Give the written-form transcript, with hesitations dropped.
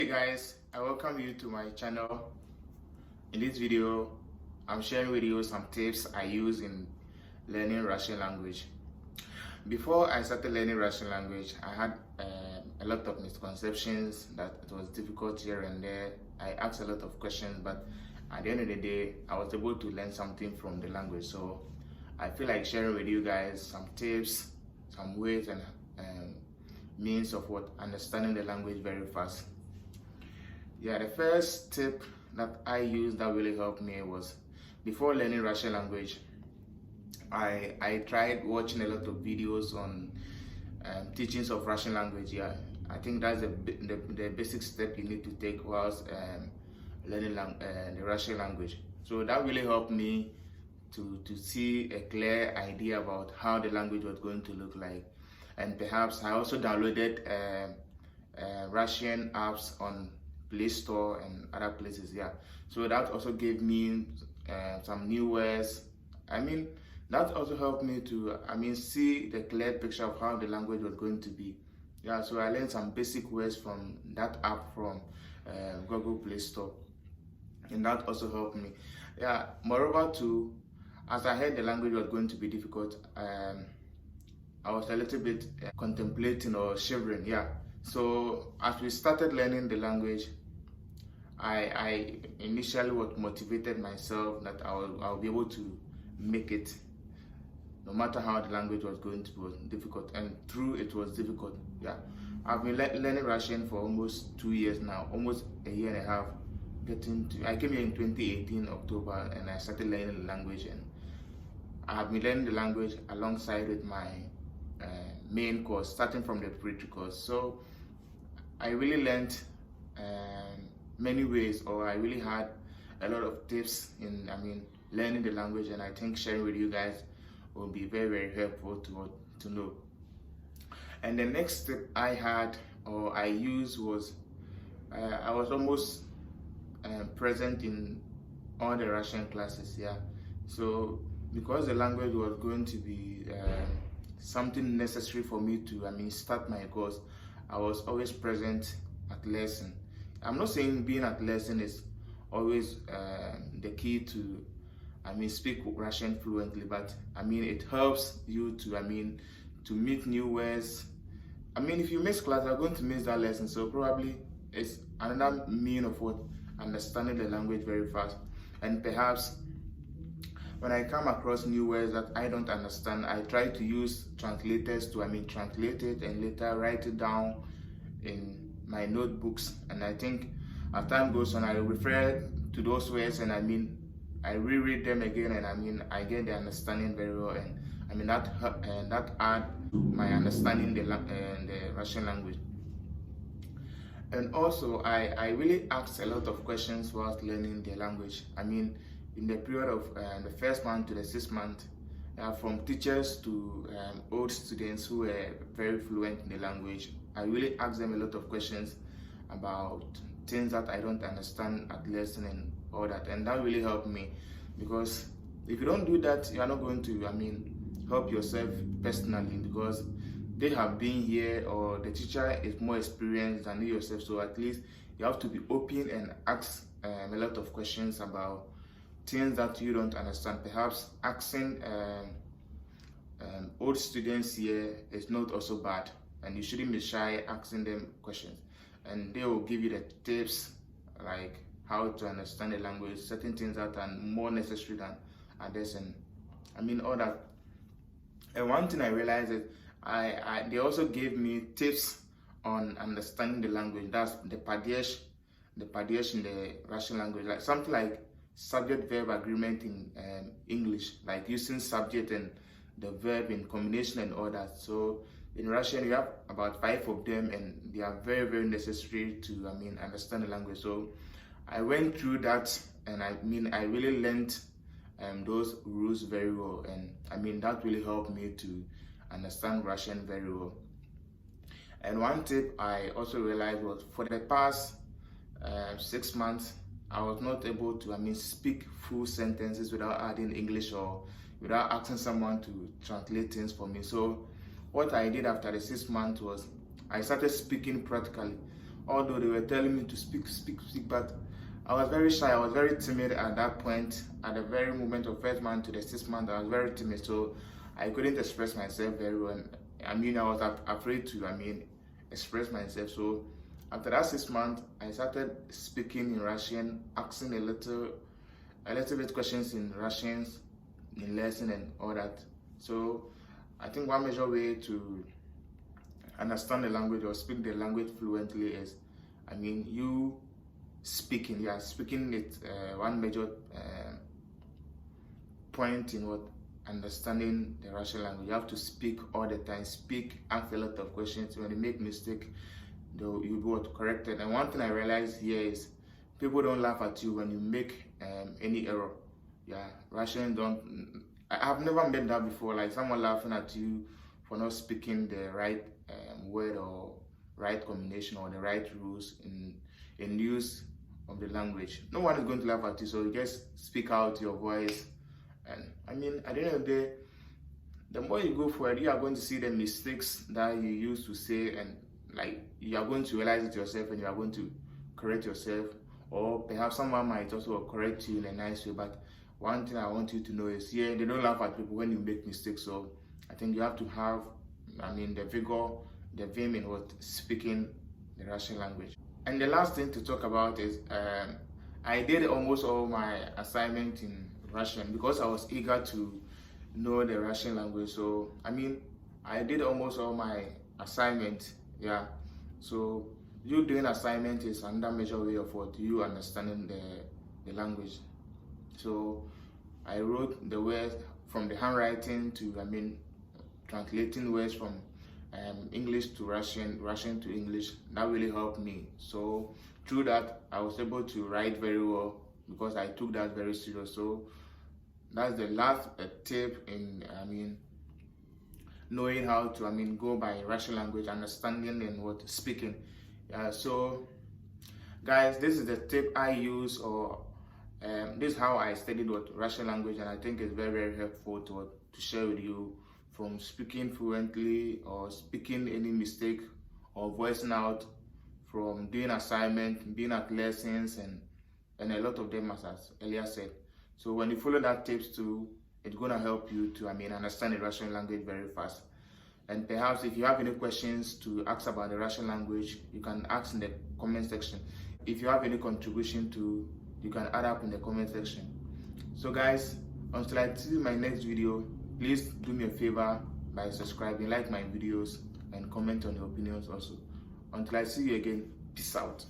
Hey guys, I welcome you to my channel. In this video, I'm sharing with you some tips I use in learning Russian language. Before I started learning Russian language, I had a lot of misconceptions that it was difficult here and there. I asked a lot of questions, but at the end of the day, I was able to learn something from the language. So I feel like sharing with you guys some tips, some ways and means of understanding the language very fast. Yeah, the first tip that I used that really helped me was before learning Russian language, I tried watching a lot of videos on teachings of Russian language. Yeah, I think that's the basic step you need to take whilst learning the Russian language. So that really helped me to see a clear idea about how the language was going to look like. And perhaps I also downloaded Russian apps on Play Store and other places. Yeah, so that also gave me some new words. That also helped me to see the clear picture of how the language was going to be. Yeah, so I learned some basic words from that app from Google Play Store, and that also helped me. Yeah, moreover too, as I heard the language was going to be difficult, I was a little bit contemplating or shivering. Yeah, so as we started learning the language, I initially motivated myself that I'll be able to make it, no matter how the language was going to be difficult. And true, it was difficult. Yeah, I've been learning Russian for almost 2 years now, almost a year and a half. I came here in 2018 October, and I started learning the language, and I have been learning the language alongside with my main course, starting from the preparatory course. So I really learned many ways, or I really had a lot of tips in learning the language, and I think sharing with you guys will be very, very helpful to know. And the next step I had or I used was I was almost present in all the Russian classes. Yeah, so because the language was going to be something necessary for me to start my course, I was always present at lesson. I'm not saying being at lesson is always the key to speak Russian fluently, but it helps you to meet new words. If you miss class, you're going to miss that lesson, so probably it's another mean of understanding the language very fast. And perhaps when I come across new words that I don't understand, I try to use translators to translate it and later write it down in my notebooks. And I think as time goes on, I refer to those words and I reread them again, and I get the understanding very well, and that add to my understanding the Russian language. And also I really asked a lot of questions whilst learning the language. In the period of the first month to the 6th month, from teachers to old students who were very fluent in the language, I really asked them a lot of questions about things that I don't understand at lesson and all that, and that really helped me, because if you don't do that, you are not going to help yourself personally, because they have been here, or the teacher is more experienced than you yourself. So at least you have to be open and ask a lot of questions about things that you don't understand. Perhaps asking old students here is not also bad, and you shouldn't be shy asking them questions, and they will give you the tips like how to understand the language, certain things that are more necessary than others, and all that. And one thing I realized is they also gave me tips on understanding the language. That's the Padiesh in the Russian language, like something like subject-verb agreement in English, like using subject and the verb in combination and all that. So in Russian, you have about 5 of them, and they are very, very necessary to understand the language. So I went through that, and I really learned those rules very well, and that really helped me to understand Russian very well. And one tip I also realized was, for the past 6 months, I was not able to speak full sentences without adding English or without asking someone to translate things for me. So what I did after the 6 months was I started speaking practically. although they were telling me to speak, but I was very shy. I was very timid at that point. At the very moment of 1st month to the 6th month, I was very timid, so I couldn't express myself very well. I was afraid to, express myself. So after that 6 months, I started speaking in Russian, asking a little bit questions in Russian, in lesson and all that. So I think one major way to understand the language or speak the language fluently is, you speaking. Yeah, speaking it one major point in what understanding the Russian language. You have to speak all the time. Speak, ask a lot of questions. When you make mistake, you'll be corrected. And one thing I realized here is people don't laugh at you when you make any error. Yeah, Russians don't. I've never met that before. Like someone laughing at you for not speaking the right word or right combination or the right rules in use of the language. No one is going to laugh at you, so you just speak out your voice. And at the end of the day, the more you go for it, you are going to see the mistakes that you used to say, and like you are going to realize it yourself, and you are going to correct yourself, or perhaps someone might also correct you in a nice way. But one thing I want you to know is, they don't laugh at people when you make mistakes. So I think you have to have, the vigor, the vim in what speaking the Russian language. And the last thing to talk about is I did almost all my assignment in Russian because I was eager to know the Russian language. So I did almost all my assignment. Yeah. So you doing assignment is another major way of what you understanding the language. So I wrote the words from the handwriting to translating words from English to Russian, Russian to English. That really helped me. So through that, I was able to write very well because I took that very serious. So that's the last tip in knowing how to go by Russian language, understanding and what speaking. So guys, this is the tip I use, or this is how I studied what Russian language, and I think it's very, very helpful to share with you, from speaking fluently or speaking any mistake or voicing out, from doing assignment, being at lessons, and a lot of them, as earlier said. So when you follow that tips too, it's gonna help you to understand the Russian language very fast. And perhaps if you have any questions to ask about the Russian language, you can ask in the comment section. If you have any contribution to, you can add up in the comment section. So guys, until I see my next video, please do me a favor by subscribing, like my videos, and comment on your opinions also. Until I see you again, peace out.